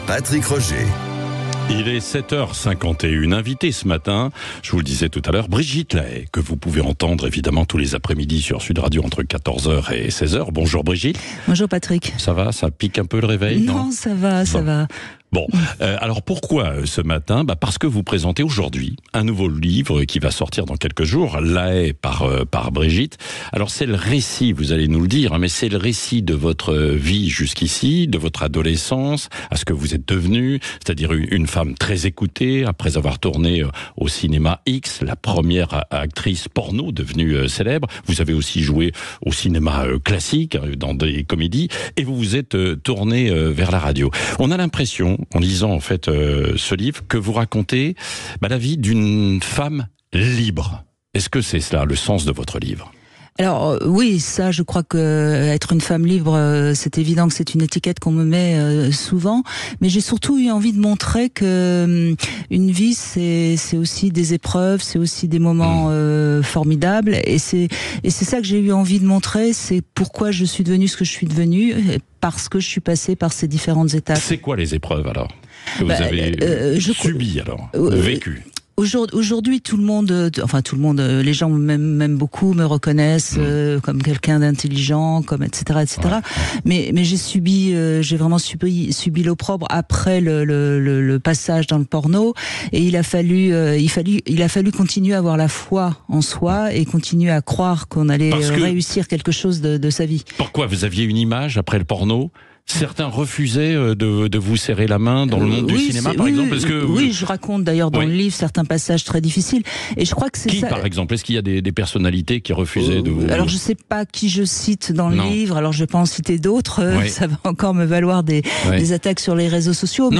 Patrick Roger. Il est 7h51. Invité ce matin, je vous le disais tout à l'heure, Brigitte Lahaie, que vous pouvez entendre évidemment tous les après-midi sur Sud Radio entre 14h et 16h. Bonjour Brigitte. Bonjour Patrick. Ça va? Ça pique un peu le réveil? Non, ça va, ça va. Bon, alors pourquoi ce matin? Parce que vous présentez aujourd'hui un nouveau livre qui va sortir dans quelques jours, Lahaie par Brigitte. Alors c'est le récit, vous allez nous le dire, mais c'est le récit de votre vie jusqu'ici, de votre adolescence, à ce que vous êtes devenue, c'est-à-dire une femme très écoutée, après avoir tourné au cinéma X, la première actrice porno devenue célèbre. Vous avez aussi joué au cinéma classique, dans des comédies, et vous vous êtes tournée vers la radio. On a l'impression, en lisant en fait ce livre, que vous racontez la vie d'une femme libre. Est-ce que c'est cela le sens de votre livre? Alors oui, ça, je crois que être une femme libre, c'est évident que c'est une étiquette qu'on me met souvent, mais j'ai surtout eu envie de montrer que une vie, c'est aussi des épreuves, c'est aussi des moments formidables, et c'est ça que j'ai eu envie de montrer. C'est pourquoi je suis devenue ce que je suis devenue, parce que je suis passée par ces différentes étapes. C'est quoi les épreuves alors que vous avez subies alors, vécues? Aujourd'hui, tout le monde, les gens m'aiment beaucoup, me reconnaissent comme quelqu'un d'intelligent, comme etc. Ouais. Mais j'ai vraiment subi l'opprobre après le passage dans le porno, et il a fallu continuer à avoir la foi en soi et continuer à croire qu'on allait réussir quelque chose de sa vie. Pourquoi? Vous aviez une image après le porno? Certains refusaient de vous serrer la main dans le monde du cinéma, par exemple, parce que oui, je raconte d'ailleurs dans le livre certains passages très difficiles, et je crois que c'est ça. Qui, par exemple? Est-ce qu'il y a des personnalités qui refusaient de vous? Alors je sais pas qui je cite dans le livre, alors je vais pas en citer d'autres, ça va encore me valoir des attaques sur les réseaux sociaux,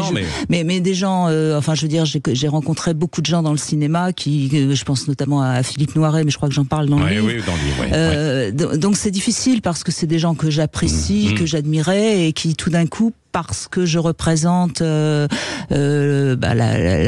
mais des gens, je veux dire, j'ai rencontré beaucoup de gens dans le cinéma je pense notamment à Philippe Noiret, mais je crois que j'en parle dans le livre. Oui, dans le livre, donc c'est difficile parce que c'est des gens que j'apprécie, que j'admirais, et qui tout d'un coup, parce que je représente la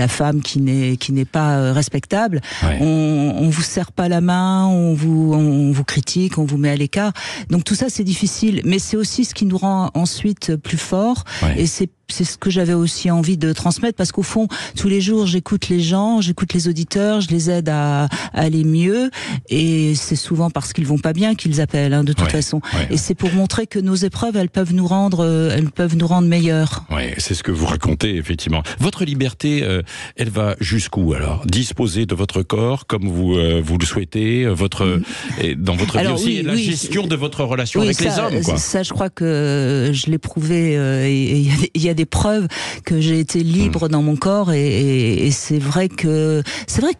femme qui n'est pas respectable, on vous serre pas la main, on vous critique, on vous met à l'écart. Donc tout ça, c'est difficile, mais c'est aussi ce qui nous rend ensuite plus forts, et c'est ce que j'avais aussi envie de transmettre, parce qu'au fond, tous les jours, j'écoute les gens, j'écoute les auditeurs, je les aide à aller mieux, et c'est souvent parce qu'ils vont pas bien qu'ils appellent, de toute façon. Et c'est pour montrer que nos épreuves, elles peuvent nous rendre meilleurs. Oui, c'est ce que vous racontez, effectivement. Votre liberté, elle va jusqu'où, alors? Disposer de votre corps comme vous le souhaitez, dans votre vie aussi, la gestion de votre relation avec les hommes, quoi. Ça, je crois que je l'ai prouvé, et il y a des preuves que j'ai été libre dans mon corps, et c'est vrai que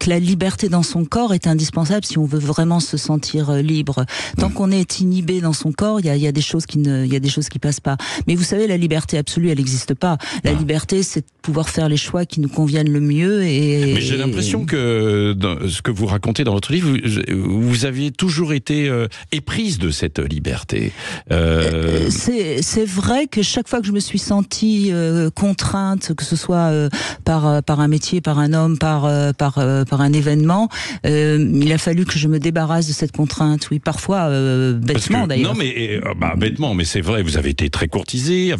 la liberté dans son corps est indispensable si on veut vraiment se sentir libre. Tant qu'on est inhibé dans son corps, il y a des choses qui passent pas. Mais vous savez, la liberté absolue, elle n'existe pas. La liberté, c'est de pouvoir faire les choix qui nous conviennent le mieux. Mais j'ai l'impression que dans ce que vous racontez dans votre livre, vous aviez toujours été éprise de cette liberté. C'est vrai que chaque fois que je me suis sentie contrainte, que ce soit par un métier, par un homme, par un événement, il a fallu que je me débarrasse de cette contrainte. Oui, parfois bêtement d'ailleurs. Non, mais bêtement, mais c'est vrai. Vous avez été très courtisée,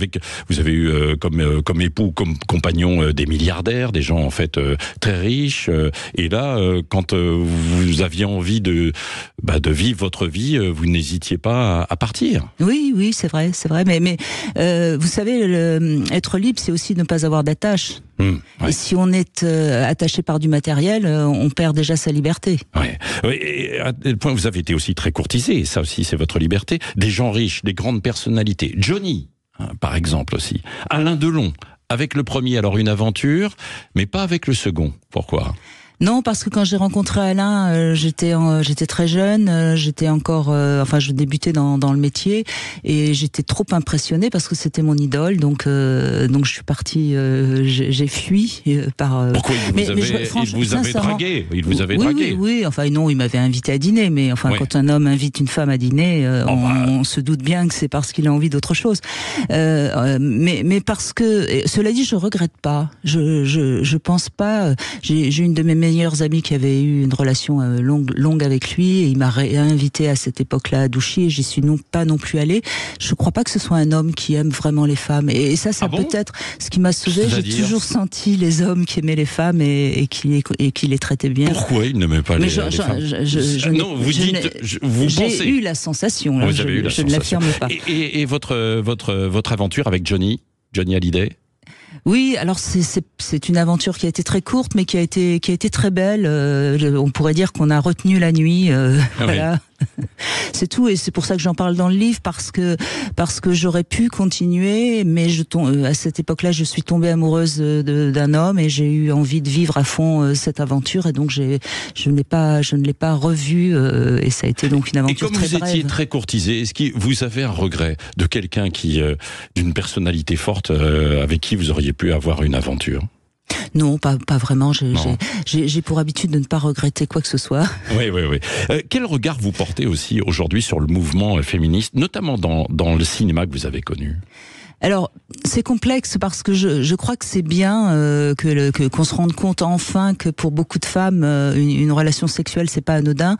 vous avez eu comme époux, comme compagnon des milliardaires, des gens en fait très riches. Et là, quand vous aviez envie de vivre votre vie, vous n'hésitiez pas à partir. Oui, c'est vrai. Mais vous savez, être libre, c'est aussi ne pas avoir d'attache. Et si on est attaché par du matériel, on perd déjà sa liberté. Et à tel point, vous avez été aussi très courtisé, et ça aussi c'est votre liberté. Des gens riches, des grandes personnalités. Johnny, par exemple aussi. Alain Delon, avec le premier, alors une aventure, mais pas avec le second. Pourquoi ? Non, parce que quand j'ai rencontré Alain, j'étais très jeune, j'étais encore, je débutais dans le métier, et j'étais trop impressionnée parce que c'était mon idole, donc je suis partie, j'ai fui par. Pourquoi il vous avait dragué? Il vous avait dragué? Oui, non, il m'avait invité à dîner, mais quand un homme invite une femme à dîner, on se doute bien que c'est parce qu'il a envie d'autre chose. Mais parce que, cela dit, je regrette pas. Je pense pas. J'ai une de mes meilleurs amis qui avait eu une relation longue avec lui, et il m'a réinvité à cette époque-là à Douchy, et j'y suis pas non plus allée. Je crois pas que ce soit un homme qui aime vraiment les femmes, et ça peut être ce qui m'a sauvée. J'ai toujours senti les hommes qui aimaient les femmes et qui les traitaient bien. Pourquoi il n'aimait pas les femmes? Non, vous dites, vous pensez. J'ai eu la sensation, là, je ne l'affirme pas. Et votre aventure avec Johnny Hallyday? Oui, alors c'est une aventure qui a été très courte, mais qui a été très belle. On pourrait dire qu'on a retenu la nuit. Voilà. Oui. C'est tout, et c'est pour ça que j'en parle dans le livre, parce que j'aurais pu continuer, mais à cette époque-là, je suis tombée amoureuse d'un homme, et j'ai eu envie de vivre à fond cette aventure, et donc je ne l'ai pas revu, et ça a été donc une aventure très brève. Et comme vous étiez très courtisée, est-ce que vous avez un regret de quelqu'un d'une personnalité forte, avec qui vous auriez pu avoir une aventure? Non, pas vraiment. J'ai pour habitude de ne pas regretter quoi que ce soit. Oui. Quel regard vous portez aussi aujourd'hui sur le mouvement féministe, notamment dans le cinéma que vous avez connu? Alors, c'est complexe, parce que je crois que c'est bien qu'on se rende compte enfin que pour beaucoup de femmes, une relation sexuelle, c'est pas anodin.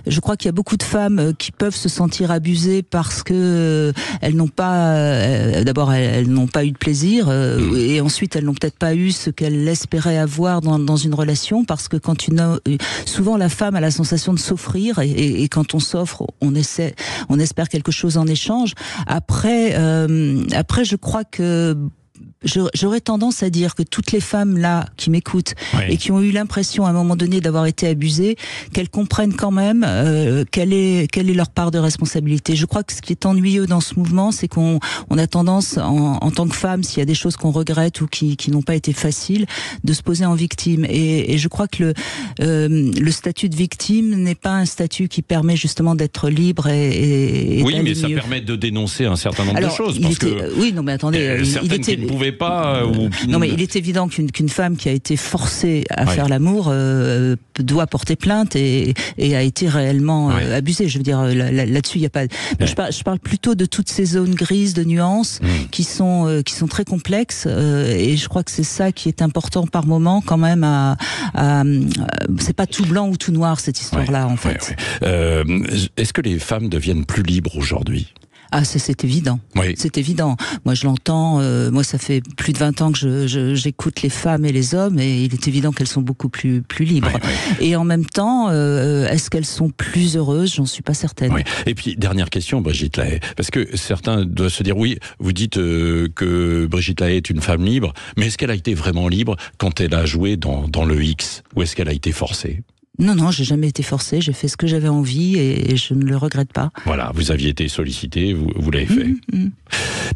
Je crois qu'il y a beaucoup de femmes qui peuvent se sentir abusées parce que elles n'ont pas, d'abord elles n'ont pas eu de plaisir, et ensuite elles n'ont peut-être pas eu ce qu'elles espéraient avoir dans une relation, parce que souvent la femme a la sensation de s'offrir, et quand on s'offre, on espère quelque chose en échange. Après, je crois que j'aurais tendance à dire que toutes les femmes là qui m'écoutent, oui, et qui ont eu l'impression à un moment donné d'avoir été abusées, qu'elles comprennent quand même quelle est leur part de responsabilité. Je crois que ce qui est ennuyeux dans ce mouvement, c'est qu'on a tendance en tant que femme, s'il y a des choses qu'on regrette ou qui n'ont pas été faciles, de se poser en victime. Et je crois que le statut de victime n'est pas un statut qui permet justement d'être libre et oui, mais ça permet de dénoncer un certain nombre de choses. Oui, non, mais attendez, certaines qui ne pouvaient pas. Non, mais il est évident qu'une femme qui a été forcée à faire l'amour doit porter plainte et a été réellement abusée. Je veux dire, là-dessus, il n'y a pas. Je parle plutôt de toutes ces zones grises, de nuances qui sont très complexes, et je crois que c'est ça qui est important par moment quand même. C'est pas tout blanc ou tout noir, cette histoire-là, en fait. Est-ce que les femmes deviennent plus libres aujourd'hui? Ah, c'est évident. Oui. C'est évident. Moi, je l'entends. Moi, ça fait plus de 20 ans que j'écoute les femmes et les hommes, et il est évident qu'elles sont beaucoup plus libres. Oui. Et en même temps, est-ce qu'elles sont plus heureuses? J'en suis pas certaine. Oui. Et puis, dernière question, Brigitte Lahaie, parce que certains doivent se dire, oui, vous dites que Brigitte Lahaie est une femme libre, mais est-ce qu'elle a été vraiment libre quand elle a joué dans le X, ou est-ce qu'elle a été forcée? Non, j'ai jamais été forcée, j'ai fait ce que j'avais envie et je ne le regrette pas. Voilà, vous aviez été sollicitée, vous l'avez fait.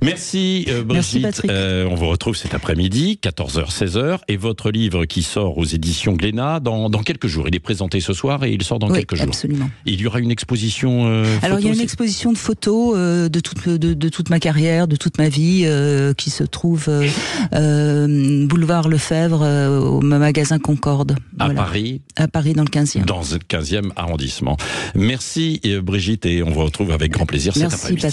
Merci Brigitte. Merci Patrick. On vous retrouve cet après-midi, 14h, 16h, et votre livre qui sort aux éditions Glénat dans quelques jours. Il est présenté ce soir et il sort dans quelques jours. Absolument. Il y aura une exposition Alors il y a une exposition de photos de toute ma carrière, de toute ma vie, qui se trouve boulevard Lefebvre, au magasin Concorde. À Paris. À Paris, dans le 15e. Dans le 15e arrondissement. Merci Brigitte, et on vous retrouve avec grand plaisir cet après-midi.